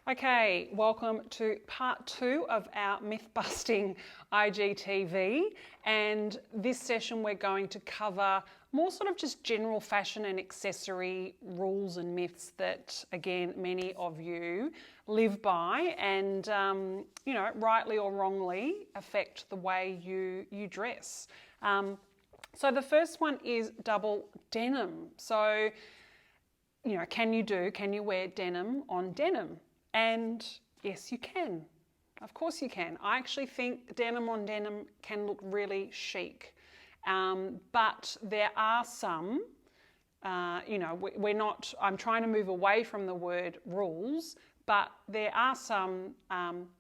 Okay, welcome to part 2 of our myth-busting IGTV, and this session we're going to cover more sort of just general fashion and accessory rules and myths that, again, many of you live by and, rightly or wrongly affect the way you dress. So the first one is double denim. So, can you wear denim on denim? And yes, you can. Of course you can. I actually think denim on denim can look really chic. But there are some, I'm trying to move away from the word rules, but there are some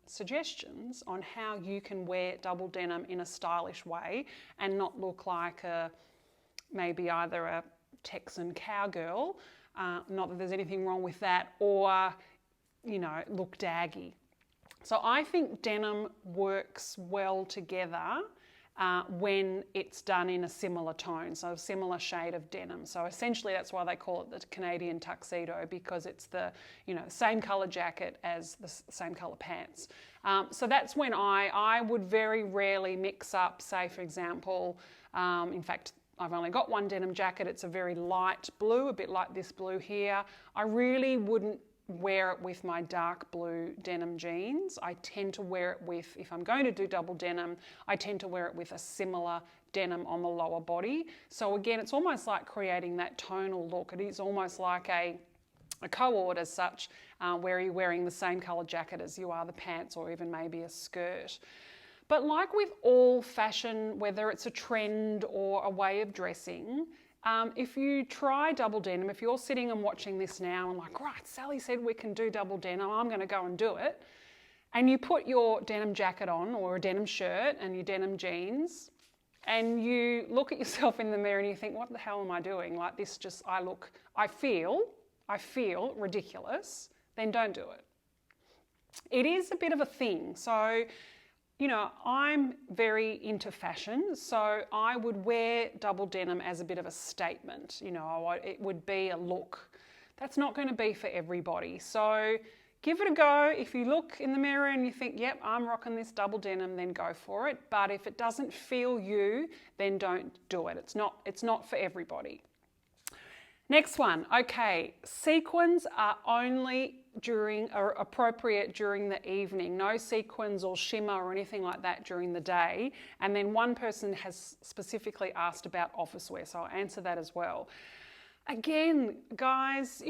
suggestions on how you can wear double denim in a stylish way and not look like maybe either a Texan cowgirl, not that there's anything wrong with that, or look daggy. So I think denim works well together when it's done in a similar tone, so a similar shade of denim. So essentially that's why they call it the Canadian tuxedo, because it's the same colour jacket as the same colour pants. So that's when I would very rarely mix up, say for example, in fact I've only got one denim jacket, it's a very light blue, a bit like this blue here. I really wouldn't wear it with my dark blue denim jeans. I tend to wear it with, if I'm going to do double denim, I tend to wear it with a similar denim on the lower body. So again, it's almost like creating that tonal look. It is almost like a co-ord as such, where you're wearing the same colour jacket as you are the pants, or even maybe a skirt. But like with all fashion, whether it's a trend or a way of dressing, if you try double denim, if you're sitting and watching this now and like, right, Sally said we can do double denim, I'm going to go and do it, and you put your denim jacket on or a denim shirt and your denim jeans, and you look at yourself in the mirror and you think, what the hell am I doing? Like this I feel ridiculous, then don't do it. It is a bit of a thing. So, I'm very into fashion, so I would wear double denim as a bit of a statement. It would be a look. That's not going to be for everybody. So give it a go. If you look in the mirror and you think, yep, I'm rocking this double denim, then go for it. But if it doesn't feel you, then don't do it. It's not for everybody. Next one, okay, sequins are only appropriate during the evening. No sequins or shimmer or anything like that during the day. And then one person has specifically asked about office wear, so I'll answer that as well. Again, guys,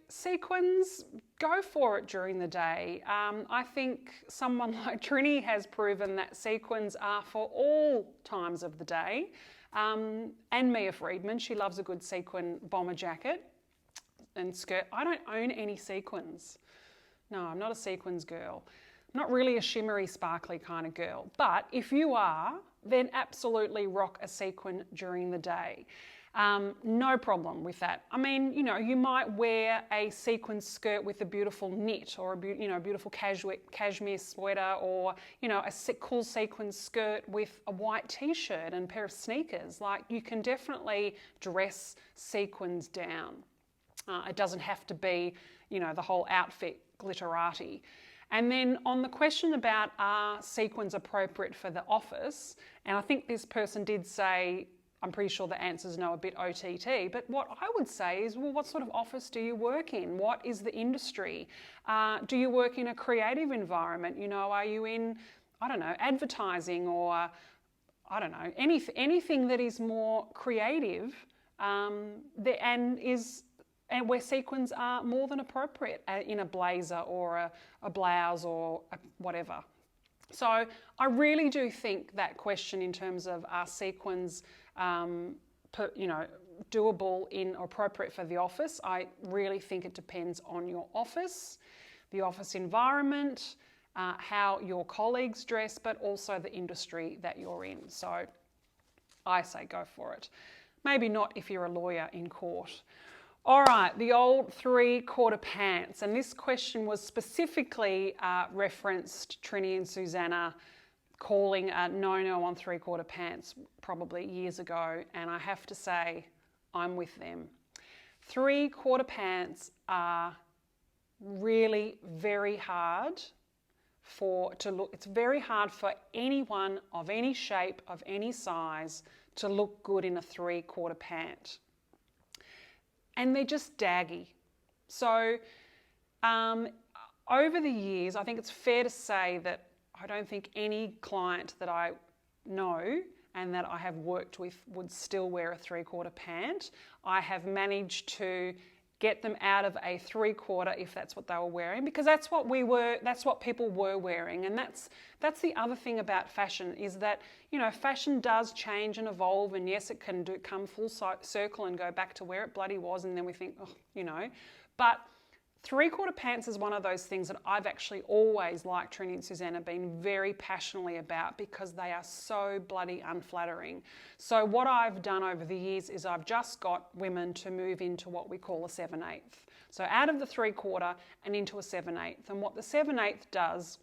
sequins, go for it during the day. I think someone like Trini has proven that sequins are for all times of the day. And Mia Friedman, she loves a good sequin bomber jacket and skirt. I don't own any sequins. No, I'm not a sequins girl. I'm not really a shimmery, sparkly kind of girl. But if you are, then absolutely rock a sequin during the day. No problem with that. I mean, you might wear a sequin skirt with a beautiful knit or a beautiful cashmere sweater, or a cool sequin skirt with a white t-shirt and a pair of sneakers. Like, you can definitely dress sequins down. It doesn't have to be, the whole outfit glitterati. And then on the question about are sequins appropriate for the office, and I think this person did say, I'm pretty sure the answer is no, a bit OTT, but what I would say is, well, what sort of office do you work in? What is the industry? Do you work in a creative environment? Are you in, advertising, or, anything that is more creative and where sequins are more than appropriate in a blazer or a blouse or whatever. So I really do think that question in terms of are sequins doable in or appropriate for the office, I really think it depends on your office, the office environment, how your colleagues dress, but also the industry that you're in. So I say go for it. Maybe not if you're a lawyer in court. All right, the old three-quarter pants. And this question was specifically referenced Trini and Susanna calling a no-no on three-quarter pants probably years ago. And I have to say, I'm with them. Three-quarter pants are really very hard it's very hard for anyone of any shape, of any size, to look good in a 3/4 pant. And they're just daggy. So over the years, I think it's fair to say that I don't think any client that I know and that I have worked with would still wear a 3/4 pant. I have managed to get them out of a 3/4 if that's what they were wearing, because that's what people were wearing. And that's the other thing about fashion, is that, you know, fashion does change and evolve, and yes, it can come full circle and go back to where it bloody was, and then we think, oh, you know, but 3/4 pants is one of those things that I've actually always, like Trinity and Susanna, been very passionately about, because they are so bloody unflattering. So what I've done over the years is I've just got women to move into what we call a 7/8. So out of the 3/4 and into a 7/8. And what the 7/8 does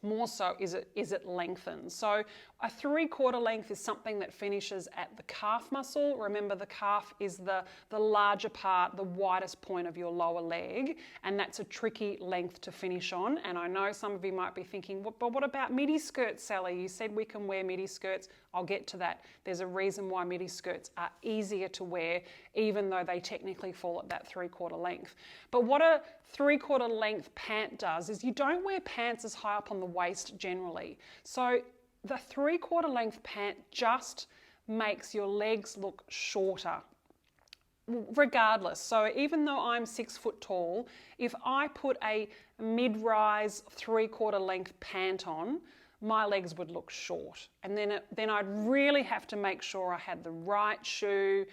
more so is it lengthens. So a 3/4 length is something that finishes at the calf muscle. Remember, the calf is the larger part, the widest point of your lower leg, and that's a tricky length to finish on. And I know some of you might be thinking, but what about midi skirts, Sally? You said we can wear midi skirts. I'll get to that. There's a reason why midi skirts are easier to wear, even though they technically fall at that 3/4 length. But what a 3/4 length pant does is you don't wear pants as high up on the waist generally. So the 3/4 length pant just makes your legs look shorter, regardless. So even though I'm 6 foot tall, if I put a mid-rise 3/4 length pant on, my legs would look short. And then I'd really have to make sure I had the right shoe.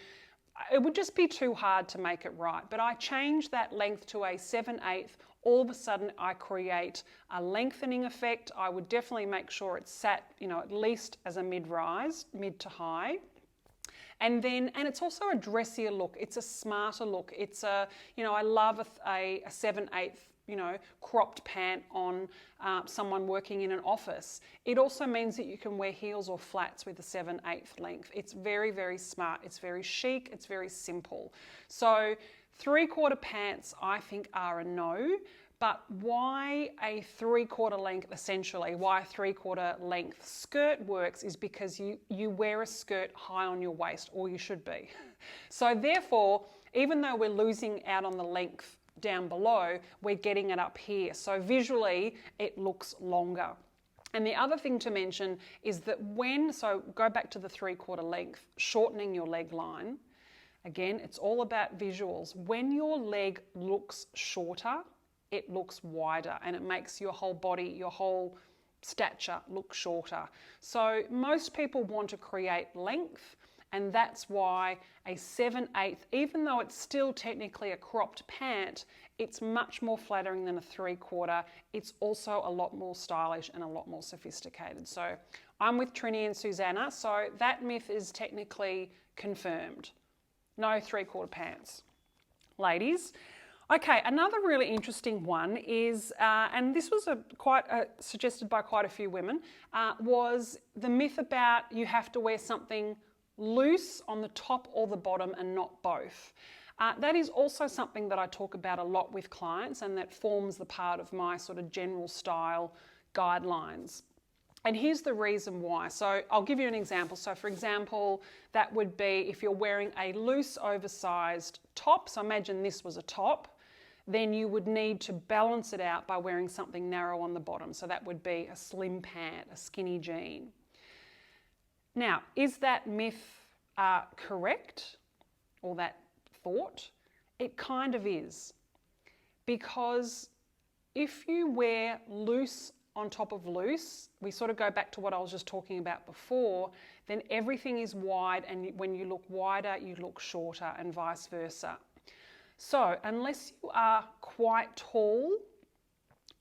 It would just be too hard to make it right. But I change that length to a 7/8. All of a sudden I create a lengthening effect. I would definitely make sure it's sat, you know, at least as a mid-rise, mid to high. And it's also a dressier look. It's a smarter look. It's I love a 7/8, cropped pant on someone working in an office. It also means that you can wear heels or flats with a 7/8 length. It's very, very smart. It's very chic. It's very simple. So 3/4 pants, I think, are a no. But why a 3/4 length, essentially, why a 3/4 length skirt works is because you wear a skirt high on your waist, or you should be. So therefore, even though we're losing out on the length down below, we're getting it up here. So visually, it looks longer. And the other thing to mention is that so go back to the 3/4 length, shortening your leg line. Again, it's all about visuals. When your leg looks shorter, it looks wider, and it makes your whole body, your whole stature look shorter. So most people want to create length, and that's why a 7/8, even though it's still technically a cropped pant, it's much more flattering than a 3/4. It's also a lot more stylish and a lot more sophisticated. So I'm with Trini and Susanna, so that myth is technically confirmed. No 3/4 pants. Ladies. Okay, another really interesting one is, and this was suggested by quite a few women, was the myth about you have to wear something loose on the top or the bottom and not both. That is also something that I talk about a lot with clients, and that forms the part of my sort of general style guidelines. And here's the reason why. So I'll give you an example. So for example, that would be if you're wearing a loose oversized top. So imagine this was a top. Then you would need to balance it out by wearing something narrow on the bottom. So that would be a slim pant, a skinny jean. Now, is that myth correct, or that thought? It kind of is. Because if you wear loose on top of loose, we sort of go back to what I was just talking about before, then everything is wide, and when you look wider, you look shorter, and vice versa. So unless you are quite tall,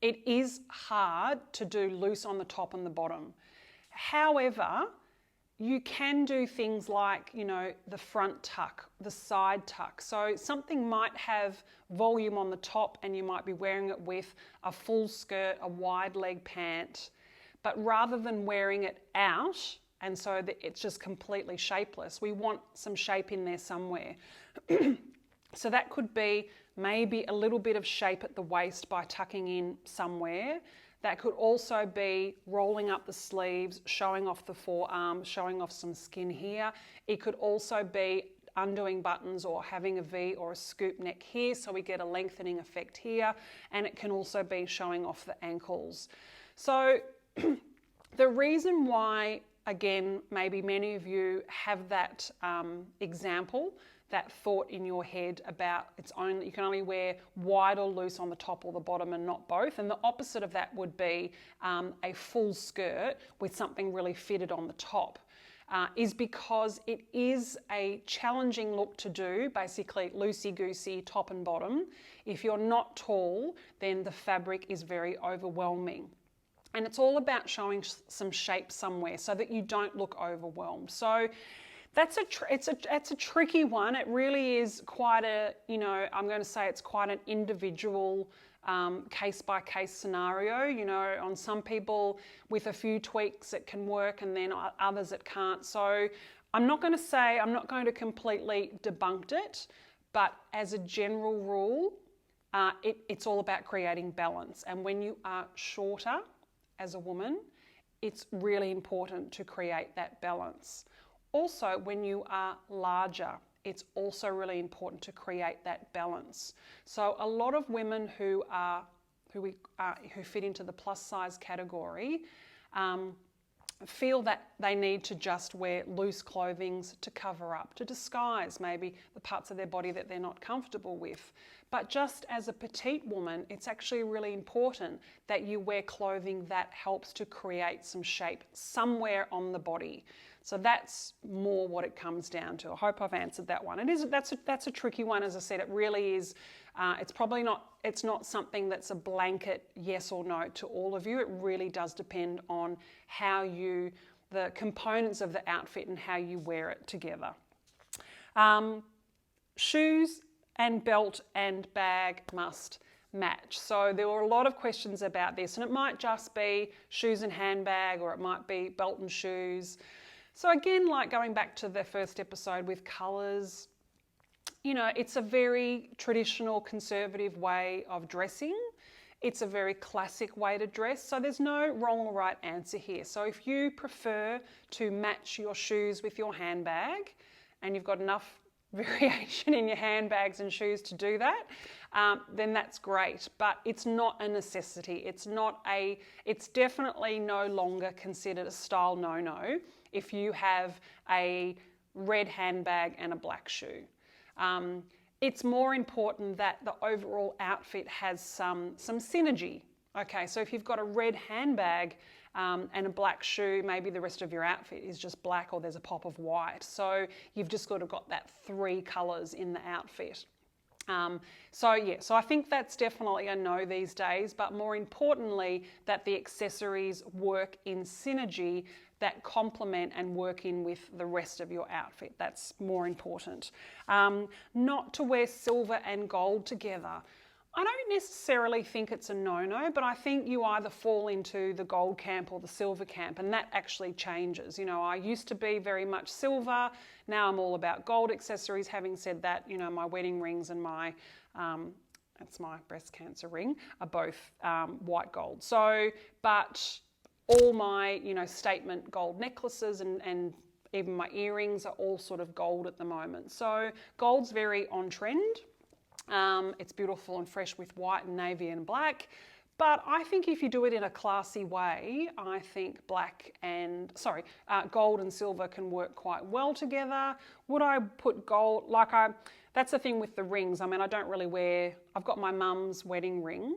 it is hard to do loose on the top and the bottom. However, you can do things like, the front tuck, the side tuck. So something might have volume on the top, and you might be wearing it with a full skirt, a wide leg pant, but rather than wearing it out, and so that it's just completely shapeless, we want some shape in there somewhere. So that could be maybe a little bit of shape at the waist by tucking in somewhere. That could also be rolling up the sleeves, showing off the forearm, showing off some skin here. It could also be undoing buttons or having a V or a scoop neck here, so we get a lengthening effect here. And it can also be showing off the ankles. So the reason why, again, maybe many of you have that example, that thought in your head about you can only wear wide or loose on the top or the bottom and not both. And the opposite of that would be a full skirt with something really fitted on the top. Is because it is a challenging look to do, basically loosey-goosey top and bottom. If you're not tall, then the fabric is very overwhelming. And it's all about showing some shape somewhere so that you don't look overwhelmed. So it's a tricky one. It really is quite I'm going to say it's quite an individual case-by-case scenario. On some people with a few tweaks it can work, and then others it can't. So I'm not going to completely debunk it, but as a general rule, it's all about creating balance. And when you are shorter as a woman, it's really important to create that balance. Also, when you are larger, it's also really important to create that balance. So a lot of women who fit into the plus size category feel that they need to just wear loose clothing to cover up, to disguise maybe the parts of their body that they're not comfortable with. But just as a petite woman, it's actually really important that you wear clothing that helps to create some shape somewhere on the body. So that's more what it comes down to. I hope I've answered that one. That's a tricky one, as I said. It really is. It's not something that's a blanket yes or no to all of you. It really does depend on the components of the outfit and how you wear it together. Shoes and belt and bag must match. So there were a lot of questions about this, and it might just be shoes and handbag, or it might be belt and shoes. So again, like going back to the first episode with colours, it's a very traditional conservative way of dressing. It's a very classic way to dress. So there's no wrong or right answer here. So if you prefer to match your shoes with your handbag, and you've got enough variation in your handbags and shoes to do that, then that's great. But it's not a necessity. It's definitely no longer considered a style no-no if you have a red handbag and a black shoe. It's more important that the overall outfit has some synergy. Okay, so if you've got a red handbag and a black shoe, maybe the rest of your outfit is just black, or there's a pop of white. So you've just got that 3 colours in the outfit. So I think that's definitely a no these days, but more importantly, that the accessories work in synergy that complement and work in with the rest of your outfit. That's more important. Not to wear silver and gold together. I don't necessarily think it's a no-no, but I think you either fall into the gold camp or the silver camp, and that actually changes. I used to be very much silver. Now I'm all about gold accessories. Having said that, my wedding rings and that's my breast cancer ring, are both white gold. So, but all my, statement gold necklaces and even my earrings are all sort of gold at the moment. So gold's very on trend. It's beautiful and fresh with white and navy and black. But I think if you do it in a classy way, I think gold and silver can work quite well together. Would I put gold, that's the thing with the rings. I mean, I don't really I've got my mum's wedding ring.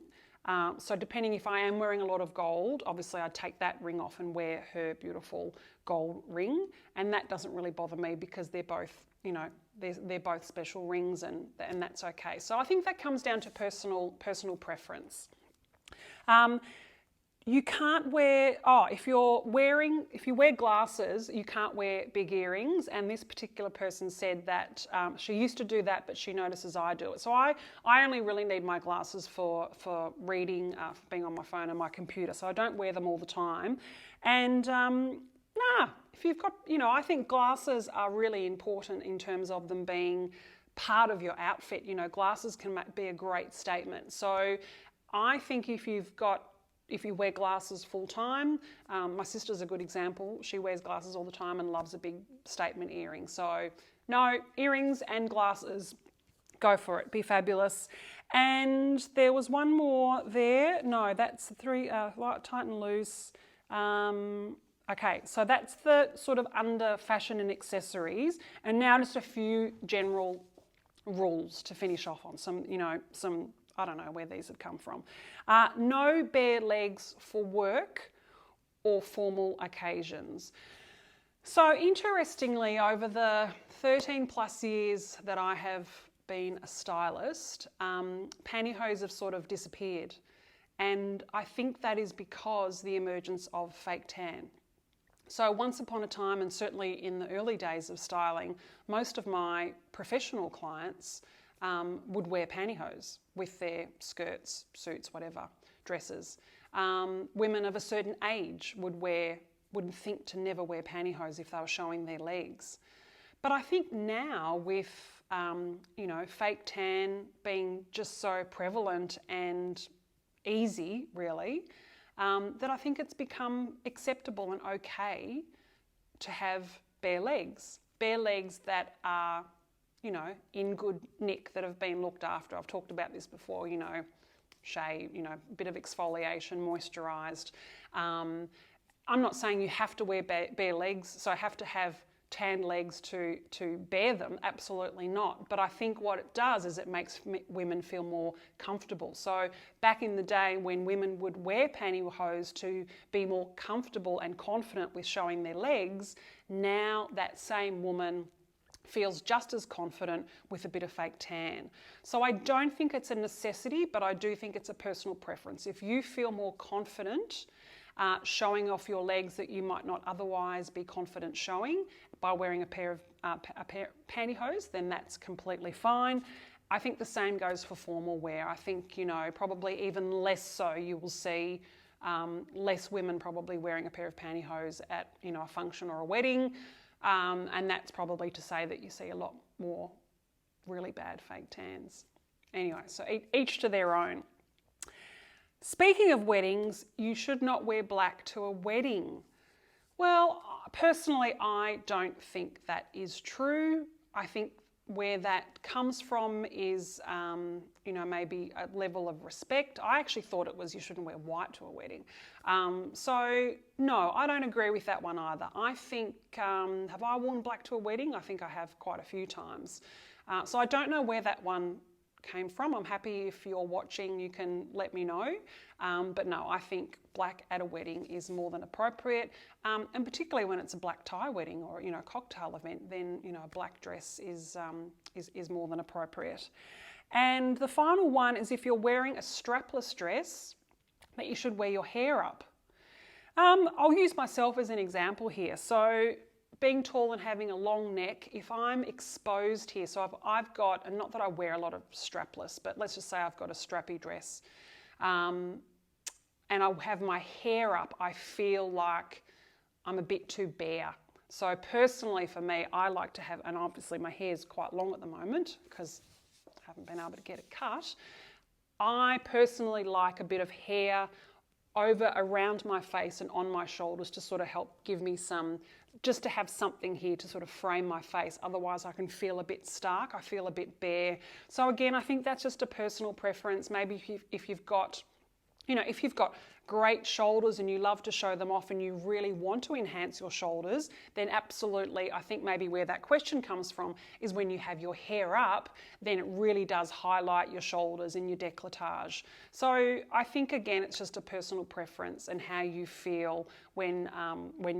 So depending if I am wearing a lot of gold, obviously I'd take that ring off and wear her beautiful gold ring. And that doesn't really bother me because they're both, they're both special rings, and that's okay. So I think that comes down to personal preference. You can't wear, if you wear glasses, you can't wear big earrings. And this particular person said that she used to do that, but she notices I do it. So I only really need my glasses for reading, for being on my phone and my computer. So I don't wear them all the time. And if you've got, I think glasses are really important in terms of them being part of your outfit. You know, glasses can be a great statement. So I think if you wear glasses full time, my sister's a good example. She wears glasses all the time and loves a big statement earring. So no, earrings and glasses, go for it, be fabulous. And there was one more there. No, that's the three, light, tight and loose. Okay, so that's the sort of under fashion and accessories. And now just a few general rules to finish off on. Some, I don't know where these have come from. No bare legs for work or formal occasions. So interestingly, over the 13 plus years that I have been a stylist, pantyhose have sort of disappeared. And I think that is because the emergence of fake tan. So once upon a time, and certainly in the early days of styling, most of my professional clients would wear pantyhose with their skirts, suits, whatever, dresses. Women of a certain age would think to never wear pantyhose if they were showing their legs. But I think now with, fake tan being just so prevalent and easy, really, that I think it's become acceptable and okay to have bare legs that are, in good nick, that have been looked after. I've talked about this before, shave, a bit of exfoliation, moisturised. I'm not saying you have to wear bare legs, so I have to have tan legs to bear them, absolutely not. But I think what it does is it makes women feel more comfortable. So back in the day when women would wear pantyhose to be more comfortable and confident with showing their legs, now that same woman feels just as confident with a bit of fake tan. So I don't think it's a necessity, but I do think it's a personal preference. If you feel more confident showing off your legs that you might not otherwise be confident showing by wearing a pair of pantyhose, then that's completely fine. I think the same goes for formal wear. I think, probably even less so you will see less women probably wearing a pair of pantyhose at, a function or a wedding. And that's probably to say that you see a lot more really bad fake tans. Anyway, so each to their own. Speaking of weddings, you should not wear black to a wedding. Well, personally, I don't think that is true. I think where that comes from is, maybe a level of respect. I actually thought it was you shouldn't wear white to a wedding. So no, I don't agree with that one either. I think, have I worn black to a wedding? I think I have quite a few times. So I don't know where that one came from. I'm happy if you're watching, you can let me know. But no, I think black at a wedding is more than appropriate. And particularly when it's a black tie wedding or, a cocktail event, then, a black dress is more than appropriate. And the final one is if you're wearing a strapless dress, that you should wear your hair up. I'll use myself as an example here. So being tall and having a long neck, if I'm exposed here, so I've got, and not that I wear a lot of strapless, but let's just say I've got a strappy dress, and I have my hair up, I feel like I'm a bit too bare. So personally for me, I like to have, and obviously my hair is quite long at the moment because I haven't been able to get it cut. I personally like a bit of hair over around my face and on my shoulders to sort of help give me just to have something here to sort of frame my face. Otherwise I can feel a bit stark, I feel a bit bare. So again, I think that's just a personal preference. Maybe if you've got, if you've got great shoulders and you love to show them off and you really want to enhance your shoulders, then absolutely, I think maybe where that question comes from is when you have your hair up, then it really does highlight your shoulders and your décolletage. So I think again, it's just a personal preference and how you feel when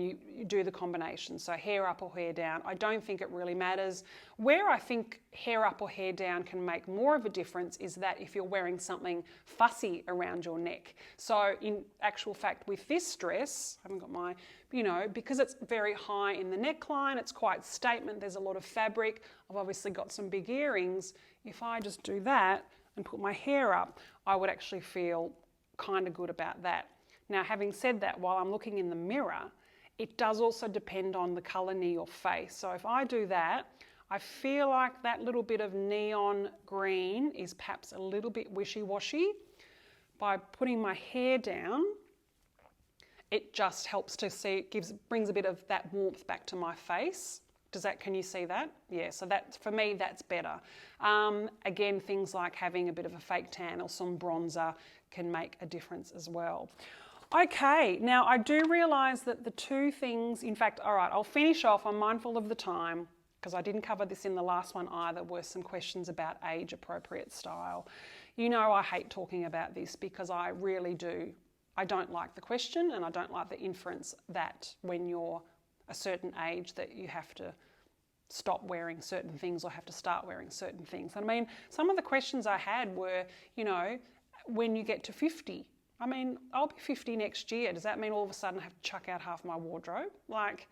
you do the combination. So hair up or hair down, I don't think it really matters. Where I think hair up or hair down can make more of a difference is that if you're wearing something fussy around your neck. So in actual fact with this dress, I haven't got my, because it's very high in the neckline, it's quite statement, there's a lot of fabric, I've obviously got some big earrings. If I just do that and put my hair up, I would actually feel kind of good about that. Now, having said that, while I'm looking in the mirror, it does also depend on the colour near your face. So if I do that, I feel like that little bit of neon green is perhaps a little bit wishy-washy. By putting my hair down, it just helps to see, brings a bit of that warmth back to my face. Can you see that? Yeah, so that, for me, that's better. Again, things like having a bit of a fake tan or some bronzer can make a difference as well. Okay, now I do realise that the two things, in fact, all right, I'll finish off. I'm mindful of the time because I didn't cover this in the last one either, were some questions about age-appropriate style. You know I hate talking about this because I really do. I don't like the question and I don't like the inference that when you're a certain age that you have to stop wearing certain things or have to start wearing certain things. I mean, some of the questions I had were, you know, when you get to 50. I mean, I'll be 50 next year. Does that mean all of a sudden I have to chuck out half my wardrobe? Like,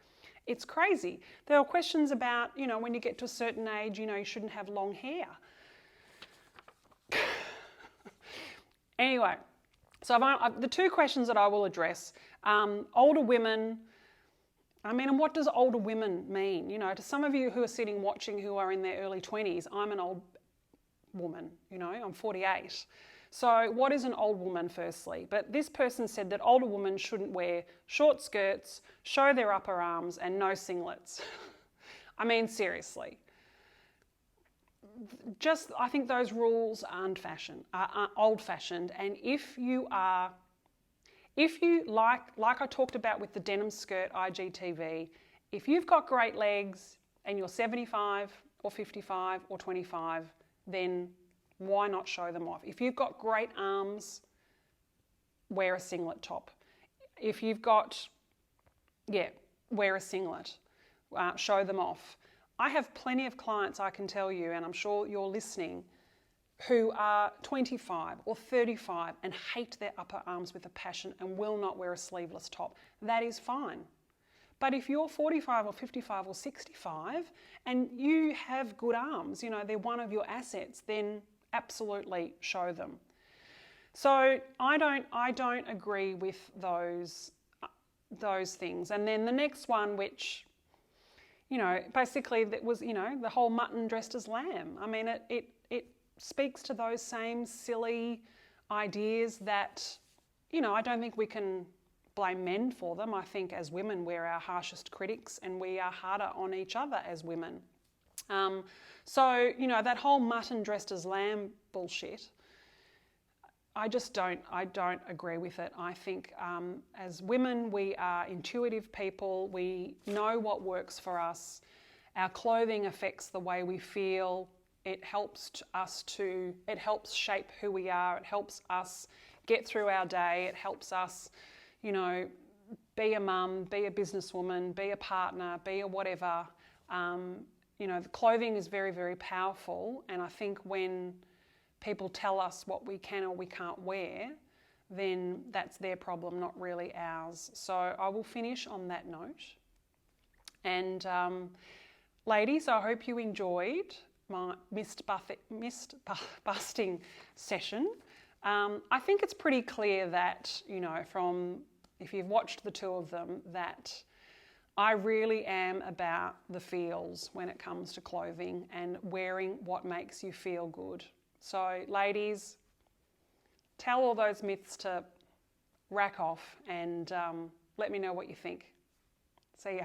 it's crazy. There are questions about, you know, when you get to a certain age, you know, you shouldn't have long hair. Anyway, so the two questions that I will address, older women, I mean, and what does older women mean? You know, to some of you who are sitting watching who are in their early 20s, I'm an old woman, you know, I'm 48. So what is an old woman firstly? But this person said that older women shouldn't wear short skirts, show their upper arms and no singlets. I mean, seriously. I think those rules are old-fashioned, and if you like I talked about with the denim skirt IGTV, if you've got great legs and you're 75 or 55 or 25, then why not show them off? If you've got great arms, wear a singlet top. If you've got, wear a singlet, show them off. I have plenty of clients, I can tell you, and I'm sure you're listening, who are 25 or 35 and hate their upper arms with a passion and will not wear a sleeveless top. That is fine. But if you're 45 or 55 or 65 and you have good arms, you know, they're one of your assets, then absolutely show them. So I don't agree with those things. And then the next one, which, you know, basically that was, you know, the whole mutton dressed as lamb. I mean, it speaks to those same silly ideas that, you know, I don't think we can blame men for them. I think as women we're our harshest critics and we are harder on each other as women. So, you know, that whole mutton dressed as lamb bullshit, I don't agree with it. I think as women we are intuitive people. We know what works for us. Our clothing affects the way we feel. It helps shape who we are. It helps us get through our day. It helps us, you know, be a mum, be a businesswoman, be a partner, be a whatever. You know, the clothing is very, very powerful. And I think when people tell us what we can or we can't wear, then that's their problem, not really ours. So I will finish on that note. And ladies, I hope you enjoyed my mist busting session. I think it's pretty clear that, you know, if you've watched the two of them, that I really am about the feels when it comes to clothing and wearing what makes you feel good. So ladies, tell all those myths to rack off and let me know what you think. See ya.